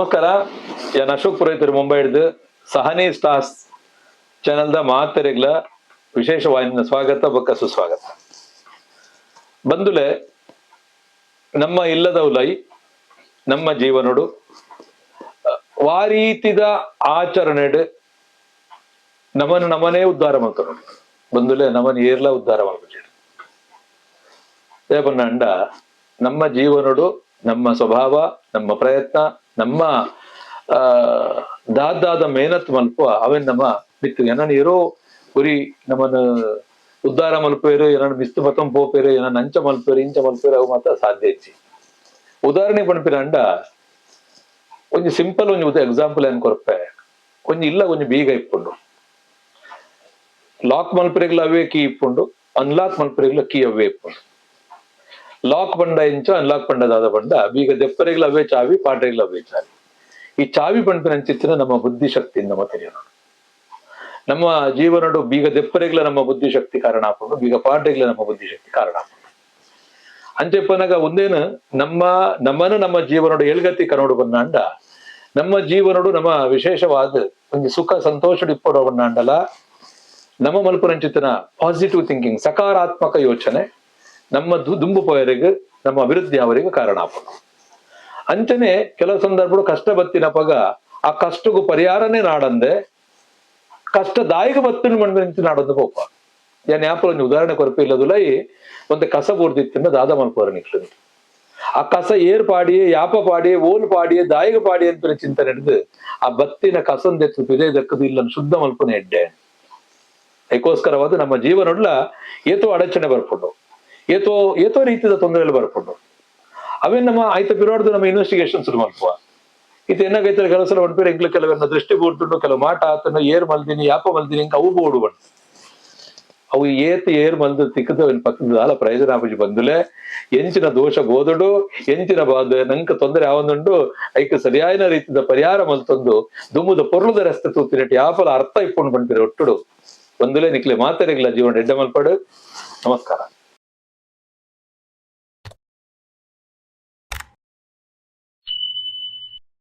ನಮಸ್ಕಾರ. ಯಾನ್ ಅಶೋಕ್ ಪುರೋಹಿತರು ಮುಂಬೈ ಹಿಡಿದು ಸಹನಿ ಸ್ಟಾರ್ಸ್ ಚಾನೆಲ್ದ ಮಾತೆರೆಗ್ಲ ವಿಶೇಷವಾದ ಸ್ವಾಗತ ಬೊಕ್ಕ ಸುಸ್ವಾಗತ. ಬಂದುಲೆ ನಮ್ಮ ಇಲ್ಲದ ಉಲೈ ನಮ್ಮ ಜೀವನಡು ವಾರೀತಿದ ಆಚರಣೆಡು ನಮನ ನಮನೇ ಉದ್ಧಾರ ಮಾಡ್ಕೊಂಡು ಬಂದುಲೆ ನಮನ ಏರ್ಲ ಉದ್ಧಾರ ಮಾಡ್ಕೊಂಡು ದೇವಣ್ಣ ಅಂಡ ನಮ್ಮ ಜೀವನಡು ನಮ್ಮ ಸ್ವಭಾವ ನಮ್ಮ ಪ್ರಯತ್ನ ನಮ್ಮ ದಾದಾದ ಮೇಹನತ್ ಮಲ್ಪ ಅವೇನ್ ನಮ್ಮ ಬಿತ್ತು ಏನನ್ನ ಇರೋ ಗುರಿ ನಮ್ಮನ್ನ ಉದ್ಧಾರ ಮಲ್ಪೇರು ಏನನ್ನ ಬಿಸ್ತು ಬತ್ತಂ ಪೋಪೇರು ಏನನ್ನ ಅಂಚ ಮಲ್ಪೇರು ಇಂಚ ಮಲ್ಪೇರು ಅವು ಮಾತ್ರ ಸಾಧ್ಯ ಇಚ್ಚಿ. ಉದಾಹರಣೆ ಪಣಪಿನ ಅಂಡ ಒಂಜಿ ಸಿಂಪಲ್ ಒಂಜಿ ಎಕ್ಸಾಂಪಲ್ ಏನ್ ಕೊರಪೆ ಒಂಜಿ ಇಲ್ಲ ಒಂಜಿ ಬೀಗ ಇಪ್ಪುಂಡು ಲಾಕ್ ಮಲ್ಪರೆಗ್ಲ ಅವೇ ಕೀ ಇಪ್ಪುಂಡು ಅನ್ಲಾಕ್ ಮಲ್ಪರೆಗ್ಲ ಕೀ ಅವೇ ಇಪ್ಪುಂಡು. ಲಾಕ್ ಬಂಡ ಇಂಚ ಅನ್ಲಾಕ್ ಬಂಡದಾದ ಬಂಡ ಬೀಗ ದೆಪ್ಪರೆಗ್ಲ ಅವೇ ಚಾವಿ ಪಾಟ್ರೆಗ್ಲ ಅವೇ ಚಾವಿ. ಈ ಚಾವಿ ಪಂಪಿನ ಅಂಚಿತ್ತಿನ ನಮ್ಮ ಬುದ್ಧಿಶಕ್ತಿ ನಮ್ಮ ತಿಳಿಯೋಣ. ನಮ್ಮ ಜೀವನಡು ಬೀಗ ದೆಪ್ಪರೆಗ್ಲ ನಮ್ಮ ಬುದ್ಧಿಶಕ್ತಿ ಕಾರಣ ಹಾಕೊಂಡು ಬೀಗ ಪಾಟ್ರೆಗ್ಲ ನಮ್ಮ ಬುದ್ಧಿಶಕ್ತಿ ಕಾರಣ ಹಾಕೊಂಡು ಅಂಚೆಪ್ಪನಾಗ ಒಂದೇನು ನಮ್ಮ ಜೀವನಡು ಎಳ್ಗತಿ ಕನ್ನೋಡು ಬನ್ನಾಂಡ ನಮ್ಮ ಜೀವನಡು ನಮ್ಮ ವಿಶೇಷವಾದ ಒಂದು ಸುಖ ಸಂತೋಷ ಇಪ್ಪಡು ಬನ್ನಾಂಡಲ ನಮ್ಮ ಮಲ್ಪುರಂಚಿತ್ತಿನ ಪಾಸಿಟಿವ್ ಥಿಂಕಿಂಗ್ ಸಕಾರಾತ್ಮಕ ಯೋಚನೆ ನಮ್ಮ ದುಂಬು ಪೋಯರಿಗೆ ನಮ್ಮ ಅಭಿವೃದ್ಧಿ ಅವರಿಗೆ ಕಾರಣ ಹಾಕೊಂಡು ಅಂಚನೆ ಕೆಲವು ಸಂದರ್ಭಗಳು ಕಷ್ಟ ಬತ್ತಿನ ಪಗ ಆ ಕಷ್ಟಗೂ ಪರಿಹಾರನೇ ನಾಡಂದೆ ಕಷ್ಟದಾಯಕ ಬತ್ತಿನ ಮಣ್ಣಿನ ನಾಡೊಂದು ಪೋಪ ಏನ್ ಯಾಪ ಒಂದು ಉದಾಹರಣೆ ಕೊರಪೆ ಇಲ್ಲದುಲೈ ಒಂದು ಕಸ ಬೂರ್ದಿತ್ತಿಂದ ದಾದ ಮಲ್ಪವರ ನಿಕ್ಲು ಆ ಕಸ ಏರ್ ಪಾಡಿಯೇ ಯಾಪ ಪಾಡಿಯೇ ಓಲ್ ಪಾಡಿಯೇ ದಾಯಿಗ ಪಾಡಿ ಅಂತ ಚಿಂತನೆ ಹಿಡಿದು ಆ ಬತ್ತಿನ ಕಸಂದೆತ್ತು ಪಿದೆ ದಕ್ಕದು ಇಲ್ಲ ಶುದ್ಧ ಮಲ್ಪನೆ ಎಡ್ಡೆ ಅದಕ್ಕೋಸ್ಕರವಾದ ನಮ್ಮ ಜೀವನಡ್ಲ ಏತೋ ಅಡಚಣೆ ಬರ್ಕೊಂಡು ಏತೋ ರೀತಿಯ ತೊಂದರೆಗಳು ಬರ್ಕೊಂಡು ಅವೇನ್ ನಮ್ಮ ಆಯ್ತ ಬಿರೋಡ್ದು ನಮ್ಮ ಇನ್ವೆಸ್ಟಿಗೇಷನ್ ಶುರು ಮಲ್ಪುವ ಇದು ಏನಾಗೈತೆ ಕೆಲವು ಸಲ ಒಡ್ಪೇರು ಎಂಕ್ಲು ಕೆಲವನ್ನ ದೃಷ್ಟಿ ಬೂಡ್ತುಂಡು ಕೆಲವು ಮಾಟ ಆತನ ಏರ್ ಮಲ್ದಿನಿ ಯಾಪ ಮಲ್ದಿನಿ ಇಂಕ ಅವು ಬೋಡು ಬಂಡು ಅವು ಏರ್ ಮಲ್ದು ತಿಕ್ಕದ ಪಕ್ಕದ ಆಲ ಪ್ರಯೋಜನ ಆಪಜಿ ಬಂದುಲೆ ಎಂಚಿನ ದೋಷ ಬೋದಡು ಎಂಚಿನ ಬಾದ ನಂಕ ತೊಂದರೆ ಆವೊಂದುಂಡು ಐಕ ಸರಿಯಾದ ರೀತಿಯ ಪರಿಹಾರ ಮಲ್ತೊಂದು ದುಮ್ಮುದ ಪೊರ್ಲುದ ರಸ್ತೆ ತೂತಿನಟ್ಟು ಯಾಪಲ ಅರ್ಥ ಇಪ್ಪುಂಡು ಬಂದಿರ ಒಟ್ಟುಡು ಬಂದುಲೆ ನಿಕ್ಲೆ ಮಾತೆರೆಗ್ಲ ಜೀವನ ಎಡ್ಡ ಮಲ್ಪಡು. ನಮಸ್ಕಾರ.